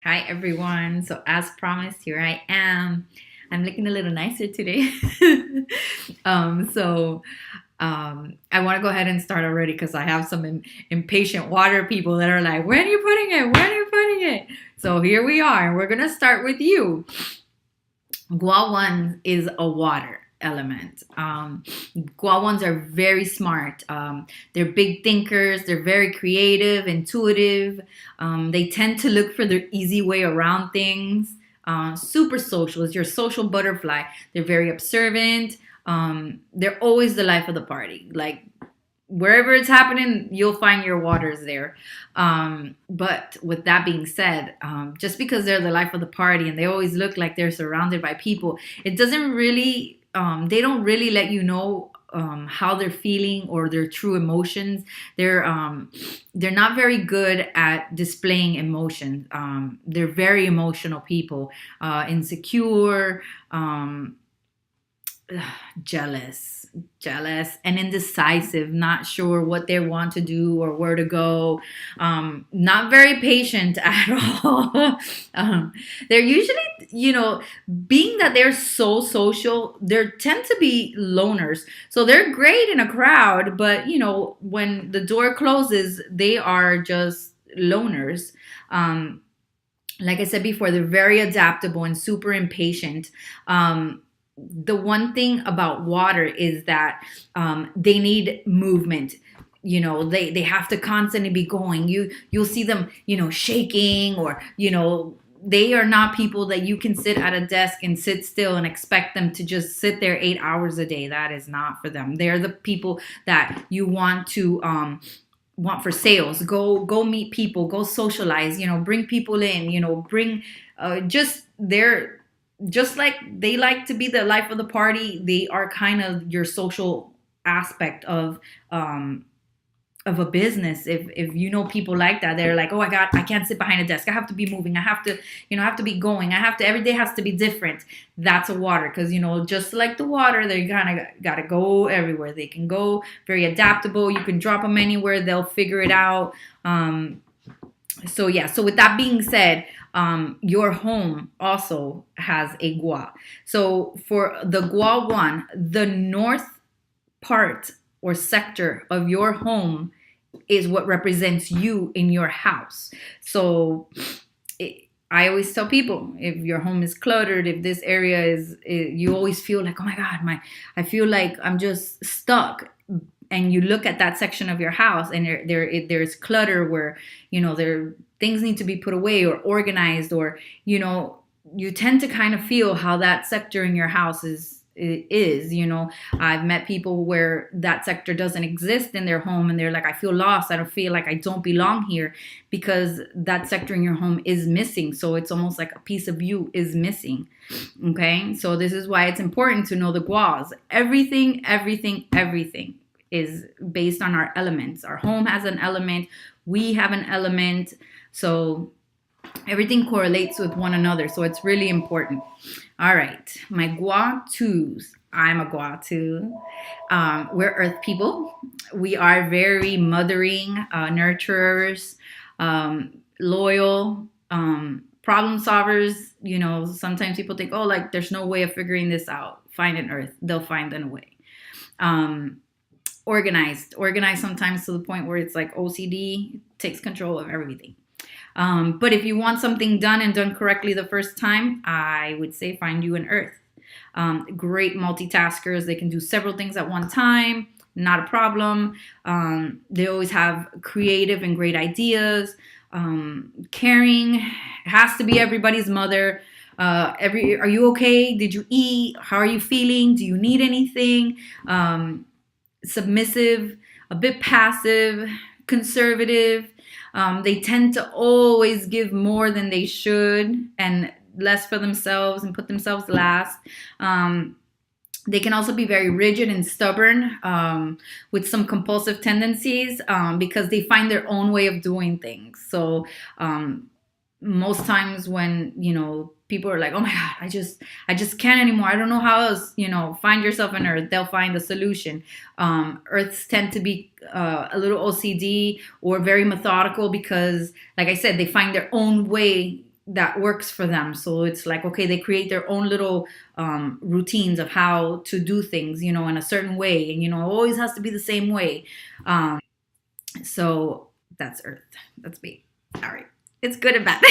Hi everyone. So as promised, here I am. I'm looking a little nicer today. I want to go ahead and start already because I have some impatient water people that are like, "When are you putting it? When are you putting it?" So here we are. We're gonna start with you. GUA one is a water element. GUA ones are very smart. They're big thinkers. They're very creative, intuitive. They tend to look for their easy way around things. Super social. It's your social butterfly. They're very observant. They're always the life of the party. Like wherever it's happening, you'll find your waters there. But with that being said, just because they're the life of the party and they always look like they're surrounded by people, it doesn't really, they don't really let you know how they're feeling or their true emotions. They're not very good at displaying emotion. They're very emotional people, insecure, jealous and indecisive, not sure what they want to do or where to go, not very patient at all. They're usually, being that they're so social, they tend to be loners. So they're great in a crowd, but when the door closes, they are just loners. Like I said before, they're very adaptable and super impatient. The one thing about water is that they need movement. They have to constantly be going. You'll see them shaking, or they are not people that you can sit at a desk and sit still and expect them to just sit there 8 hours a day. That is not for them. They're the people that you want for sales. Go meet people, go socialize, bring people in, bring just their just like they like to be the life of the party. They are kind of your social aspect of a business. If people like that, they're like, oh, I can't sit behind a desk. I have to be moving. I have to, I have to be going. I have to, every day has to be different. That's a water. Because, just like the water, they kind of got to go everywhere. They can go very adaptable. You can drop them anywhere. They'll figure it out. So with that being said, your home also has a GUA. So for the GUA one, the north part or sector of your home is what represents you in your house. So I always tell people, if your home is cluttered, if this area you always feel like, oh my God, I feel like I'm just stuck. And you look at that section of your house and there's clutter where, there things need to be put away or organized, or, you tend to kind of feel how that sector in your house is. I've met people where that sector doesn't exist in their home and they're like, I feel lost. I don't feel like I don't belong here because that sector in your home is missing. So it's almost like a piece of you is missing. Okay. So this is why it's important to know the GUAs. Everything is based on our elements. Our home has an element. We have an element. So everything correlates with one another. So it's really important. All right. My GUA 2s. I'm a GUA 2. We're earth people. We are very mothering, nurturers, loyal, problem solvers. Sometimes people think, oh, like there's no way of figuring this out. Find an earth. They'll find a way. Organized sometimes to the point where it's like OCD takes control of everything. But if you want something done and done correctly the first time, I would say find you an earth. Great multitaskers. They can do several things at one time. Not a problem. They always have creative and great ideas. Caring, has to be everybody's mother. Are you okay? Did you eat? How are you feeling? Do you need anything? Submissive, a bit passive, conservative. They tend to always give more than they should and less for themselves and put themselves last. They can also be very rigid and stubborn, with some compulsive tendencies, because they find their own way of doing things. So most times when people are like, oh my God, I just can't anymore, I don't know how else, find yourself an earth. They'll find a solution. Earths tend to be a little OCD or very methodical because, like I said, they find their own way that works for them. So it's like, okay, they create their own little routines of how to do things, in a certain way. And, it always has to be the same way. So that's Earth. That's me. All right. It's good and bad.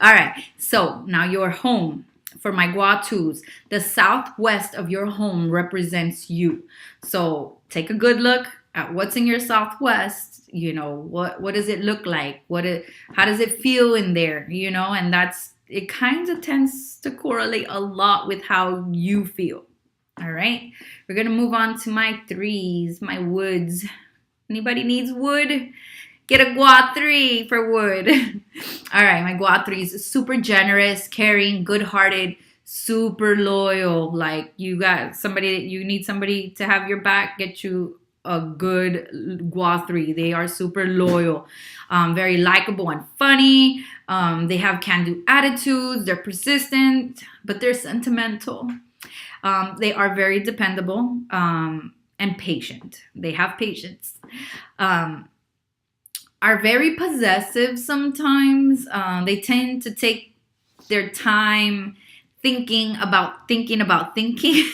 All right. So now your home. For my Guatus, the southwest of your home represents you. So take a good look at what's in your southwest. What does it look like? How does it feel in there? And it kind of tends to correlate a lot with how you feel. All right. We're gonna move on to my threes, my woods. Anybody needs wood? Get a GUA 3 for wood. All right, my GUA 3 is super generous, caring, good-hearted, super loyal. Like you need somebody to have your back, get you a good GUA 3. They are super loyal, very likable and funny. They have can-do attitudes. They're persistent, but they're sentimental. They are very dependable and patient. They have patience. Are very possessive sometimes. They tend to take their time thinking about thinking.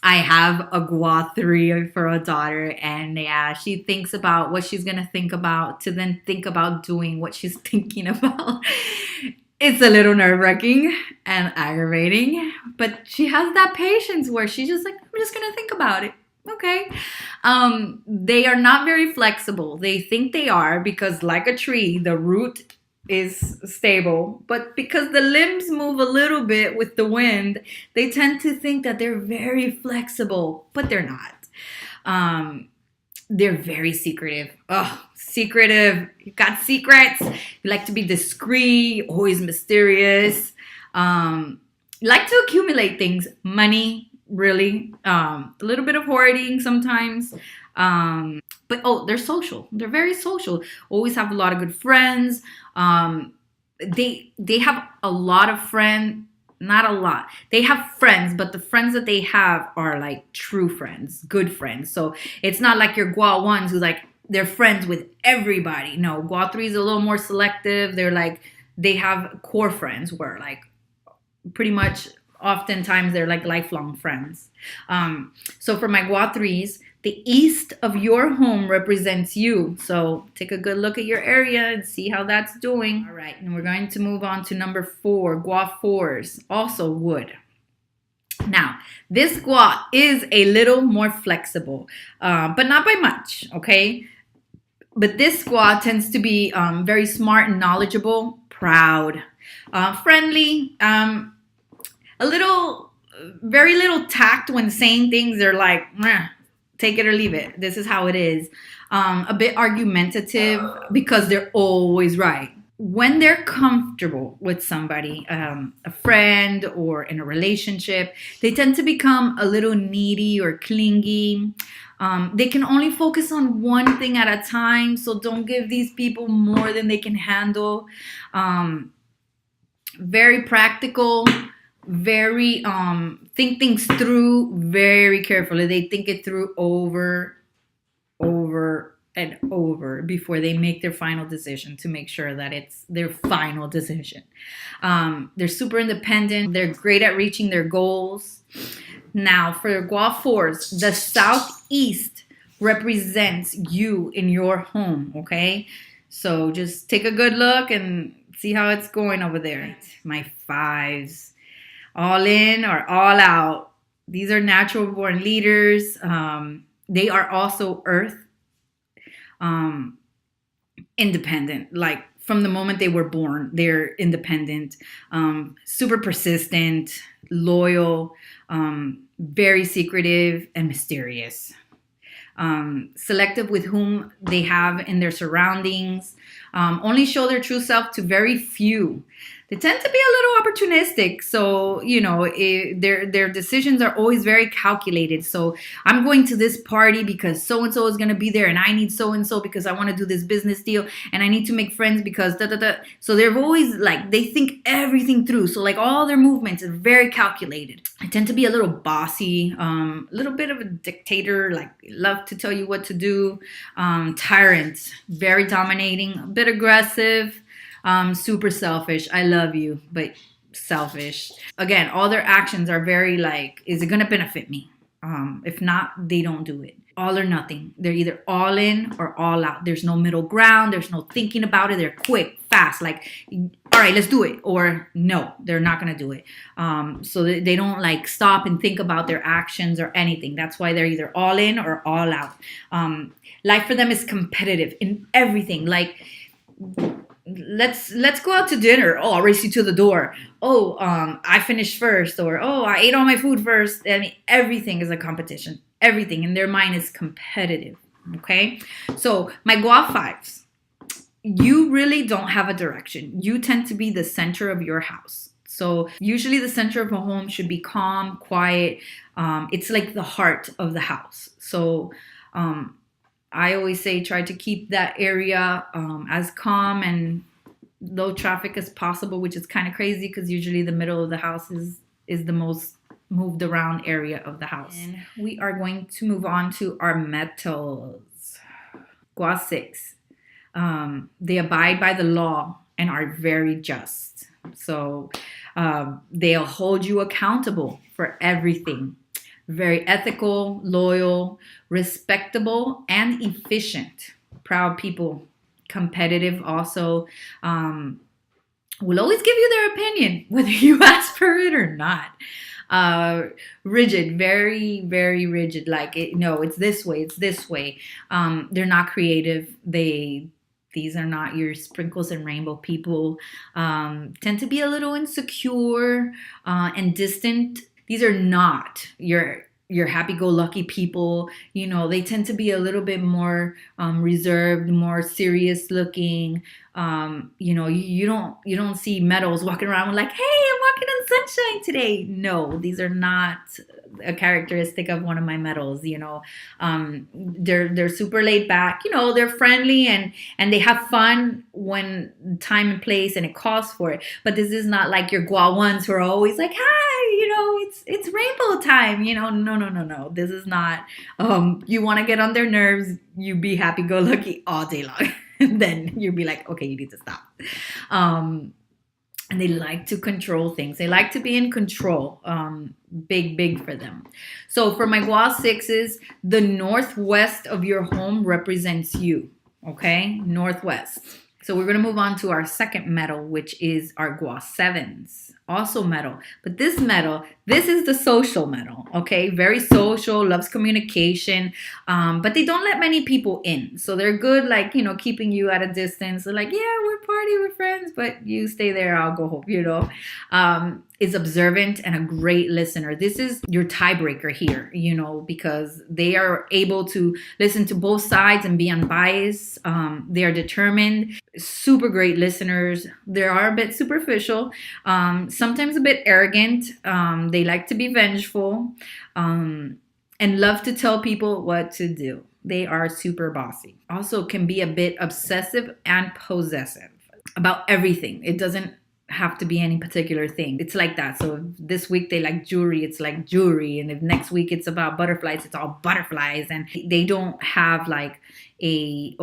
I have a GUA 3 for a daughter, and yeah, she thinks about what she's gonna think about to then think about doing what she's thinking about. It's a little nerve-wracking and aggravating, but she has that patience where she's just like, I'm just gonna think about it. Okay. They are not very flexible. They think they are because, like a tree, the root is stable, but because the limbs move a little bit with the wind, they tend to think that they're very flexible, but they're not. They're very secretive. Oh, secretive. You got secrets. You like to be discreet, always mysterious. You like to accumulate things, money, really. A little bit of hoarding sometimes. But they're social. They're very social. Always have a lot of good friends. They have a lot of friends. Not a lot. They have friends, but the friends that they have are like true friends, good friends. So it's not like your GUA 1s who like they're friends with everybody. No, GUA 3 is a little more selective. They have core friends where like pretty much oftentimes they're like lifelong friends. So for my GUA 3s, the east of your home represents you. So take a good look at your area and see how that's doing. All right, and we're going to move on to number 4, GUA 4s, also wood. Now, this GUA is a little more flexible, but not by much, okay? But this GUA tends to be very smart and knowledgeable, proud, friendly, very little tact when saying things. They're like, take it or leave it. This is how it is. A bit argumentative because they're always right. When they're comfortable with somebody, a friend or in a relationship, they tend to become a little needy or clingy. They can only focus on one thing at a time, so don't give these people more than they can handle. Very practical, very think things through very carefully. They think it through over and over before they make their final decision to make sure that it's their final decision. They're super independent. They're great at reaching their goals. Now for GUA 4s, the southeast represents you in your home, okay? So just take a good look and see how it's going over there. My 5s. All in or all out. These are natural born leaders. They are also earth independent. Like from the moment they were born, they're independent, super persistent, loyal, very secretive and mysterious. Selective with whom they have in their surroundings. Only show their true self to very few. They tend to be a little opportunistic. So, their decisions are always very calculated. So I'm going to this party because so-and-so is going to be there and I need so-and-so because I want to do this business deal and I need to make friends because da-da-da. So they're always like, they think everything through. So like all their movements are very calculated. I tend to be a little bossy, a little bit of a dictator, like love to tell you what to do. Tyrant, very dominating, a bit aggressive. Super selfish. I love you, but selfish. Again, all their actions are very like, is it gonna benefit me? If not, they don't do it. All or nothing. They're either all in or all out. There's no middle ground. There's no thinking about it. They're quick, fast. Like, all right, let's do it. Or no, they're not gonna do it. So they don't like stop and think about their actions or anything. That's why they're either all in or all out. Life for them is competitive in everything. Like, let's go out to dinner. Oh, I'll race you to the door. Oh, I finished first, or oh, I ate all my food first. I mean, everything is a competition. Everything in their mind is competitive. Okay, so my GUA fives, you really don't have a direction. You tend to be the center of your house. So usually the center of a home should be calm, quiet. It's like the heart of the house. So I always say try to keep that area as calm and low traffic as possible, which is kind of crazy because usually the middle of the house is the most moved around area of the house. And we are going to move on to our metals. GUA 6. They abide by the law and are very just. So they'll hold you accountable for everything. Very ethical, loyal, respectable, and efficient. Proud people, competitive also. Will always give you their opinion, whether you ask for it or not. Rigid, very, very rigid. Like, no, it's this way, it's this way. They're not creative. These are not your sprinkles and rainbow people. Tend to be a little insecure and distant. These are not your happy-go-lucky people. You know, they tend to be a little bit more reserved, more serious looking. You know, you don't see metals walking around like, hey, I'm walking in sunshine today. No, these are not a characteristic of one of my metals. You know, they're super laid back. You know, they're friendly and they have fun when time and place and it calls for it. But this is not like your GUA ones who are always like, hi, you know, it's rainbow time. You know, no. This is not. You want to get on their nerves. You be happy-go-lucky all day long. And then you'll be like, okay, you need to stop. And they like to control things. They like to be in control. Big for them. So for my GUA 6s, the northwest of your home represents you. Okay, northwest. So we're going to move on to our second metal, which is our GUA 7s. Also metal. But this metal, this is the social metal, okay? Very social, loves communication, but they don't let many people in. So they're good, like, you know, keeping you at a distance. They're like, yeah, we're party, we're friends, but you stay there, I'll go home, you know? Is observant and a great listener. This is your tiebreaker here, you know, because they are able to listen to both sides and be unbiased. They are determined, super great listeners. They are a bit superficial, sometimes a bit arrogant. They like to be vengeful, and love to tell people what to do. They are super bossy. Also can be a bit obsessive and possessive about everything. It doesn't have to be any particular thing. It's like that. So if this week they like jewelry, it's like jewelry. And if next week it's about butterflies, it's all butterflies. And they don't have like a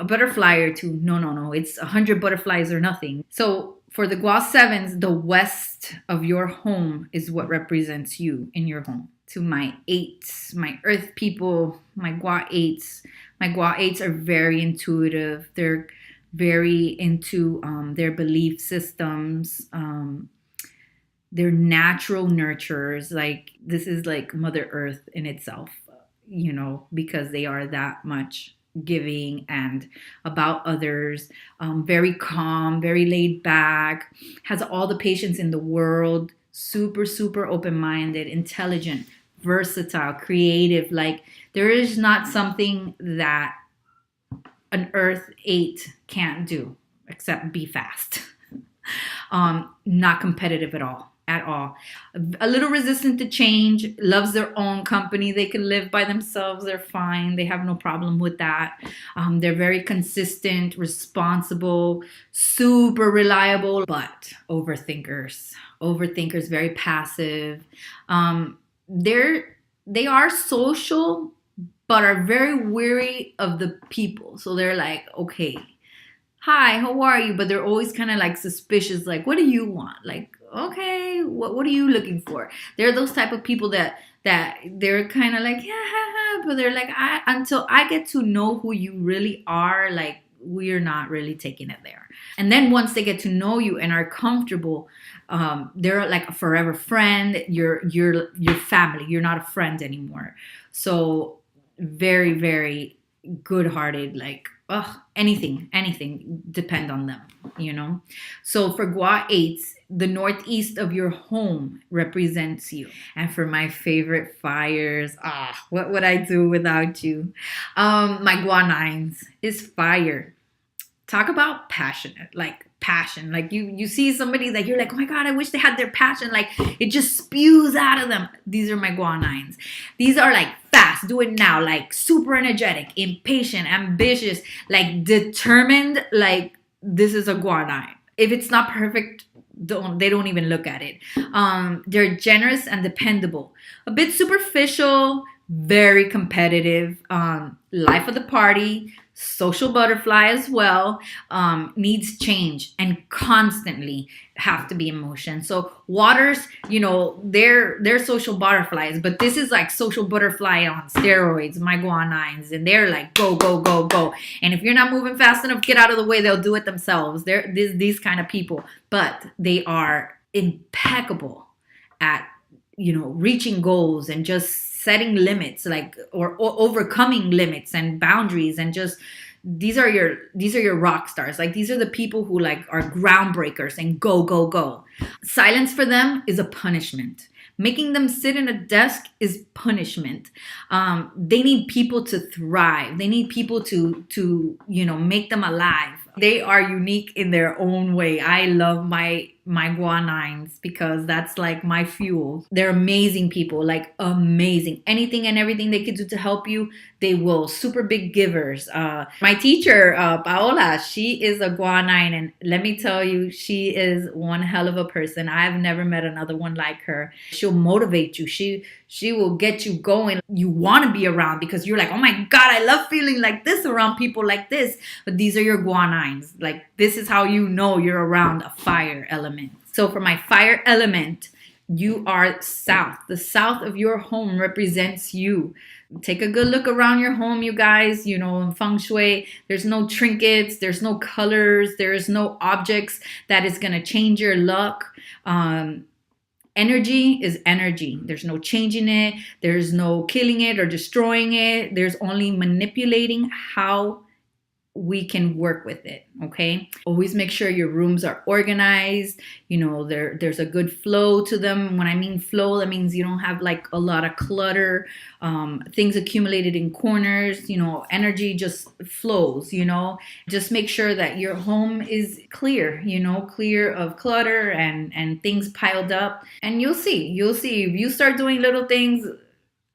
butterfly or two. No. It's 100 butterflies or nothing. So for the GUA 7s, the west of your home is what represents you in your home. To my 8s, my earth people, my GUA 8s. My GUA 8s are very intuitive. They're very into their belief systems. They're natural nurturers. Like, this is like Mother Earth in itself, you know, because they are that much giving and about others. Very calm, very laid back, has all the patience in the world, super open-minded, intelligent, versatile, creative. Like, there is not something that an Earth 8 can't do except be fast. Not competitive at all. A little resistant to change, loves their own company. They can live by themselves. They're fine. They have no problem with that. They're very consistent, responsible, super reliable, but overthinkers, very passive. They are social, but are very weary of the people. So they're like, okay, hi, how are you? But they're always kind of like suspicious, like, what do you want? Like, okay, what are you looking for? They're those type of people that they're kind of like, yeah, but they're like, until I get to know who you really are, like, we're not really taking it there. And then once they get to know you and are comfortable, they're like a forever friend. You're family. You're not a friend anymore. So very, very good hearted, like, anything depend on them, you know. So for Gua 8s, the northeast of your home represents you. And for my favorite fires, what would I do without you? My Gua 9s is fire. Talk about passionate, like passion. Like you see somebody that you're like, oh my god, I wish they had their passion, like it just spews out of them. These are my Gua 9s. These are like fast, do it now, like super energetic, impatient, ambitious, like determined. Like this is a Gua 9. If it's not perfect, they don't even look at it. They're generous and dependable, a bit superficial, very competitive, life of the party, social butterfly as well, needs change and constantly have to be in motion. So waters, they're social butterflies, but this is like social butterfly on steroids, my Gua 9s, and they're like go go go go. And if you're not moving fast enough, get out of the way. They'll do it themselves. They're these kind of people, but they are impeccable at reaching goals and just setting limits, like or overcoming limits and boundaries, and just these are your rock stars. Like these are the people who like are groundbreakers and go go go. Silence for them is a punishment. Making them sit in a desk is punishment. They need people to thrive. They need people to make them alive. They are unique in their own way. I love my Gua 9s because that's like my fuel. They're amazing people, like amazing. Anything and everything they could do to help you, they will. Super big givers. My teacher, Paola, she is a Gua 9, and let me tell you, she is one hell of a person. I've never met another one like her. She'll motivate you. She will get you going. You want to be around because you're like, oh my God, I love feeling like this around people like this. But these are your Gua 9s. Like this is how you know you're around a fire element. So for my fire element, you are south. The south of your home represents you. Take a good look around your home, you guys. In Feng Shui, there's no trinkets, there's no colors, there's no objects that is going to change your luck. Energy is energy. There's no changing it. There's no killing it or destroying it. There's only manipulating how we can work with it. Okay. Always make sure your rooms are organized. There's a good flow to them. When I mean flow, that means you don't have like a lot of clutter, things accumulated in corners. Energy just flows. Just make sure that your home is clear. Clear of clutter and things piled up. And you'll see if you start doing little things.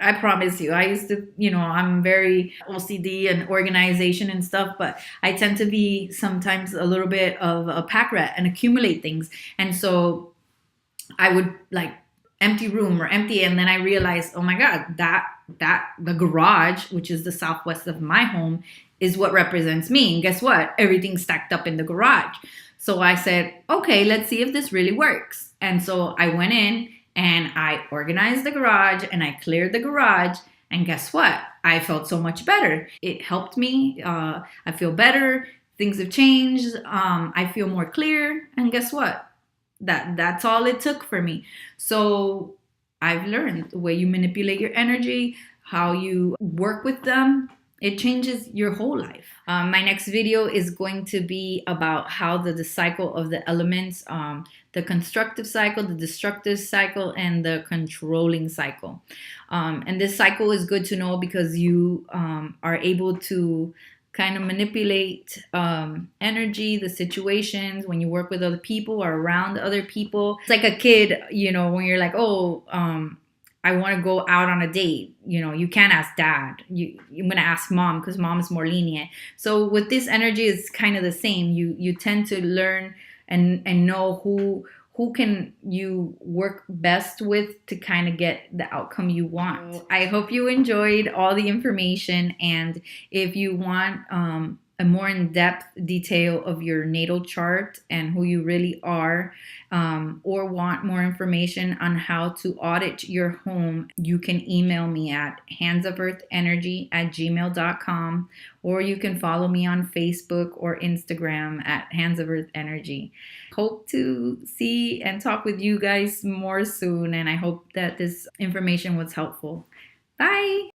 I promise you, I used to, I'm very OCD and organization and stuff, but I tend to be sometimes a little bit of a pack rat and accumulate things. And so I would like empty room or empty, and then I realized, oh my God, that the garage, which is the southwest of my home, is what represents me. And guess what? Everything's stacked up in the garage. So I said, okay, let's see if this really works. And so I went in and I organized the garage and I cleared the garage. And guess what? I felt so much better. It helped me. I feel better. Things have changed. I feel more clear. And guess what? That's all it took for me. So I've learned the way you manipulate your energy, how you work with them. It changes your whole life. My next video is going to be about how the cycle of the elements, the constructive cycle, the destructive cycle, and the controlling cycle. And this cycle is good to know because you are able to kind of manipulate energy, the situations when you work with other people or around other people. It's like a kid, when you're like, I want to go out on a date. You can't ask dad. You're going to ask mom because mom is more lenient. So with this energy, it's kind of the same. You tend to learn and know who can you work best with to kind of get the outcome you want. I hope you enjoyed all the information. And if you want a more in-depth detail of your natal chart and who you really are, or want more information on how to audit your home, you can email me at handsoferthenergy@gmail.com, or you can follow me on Facebook or Instagram at Hands of Earth Energy. Hope to see and talk with you guys more soon, and I hope that this information was helpful. Bye!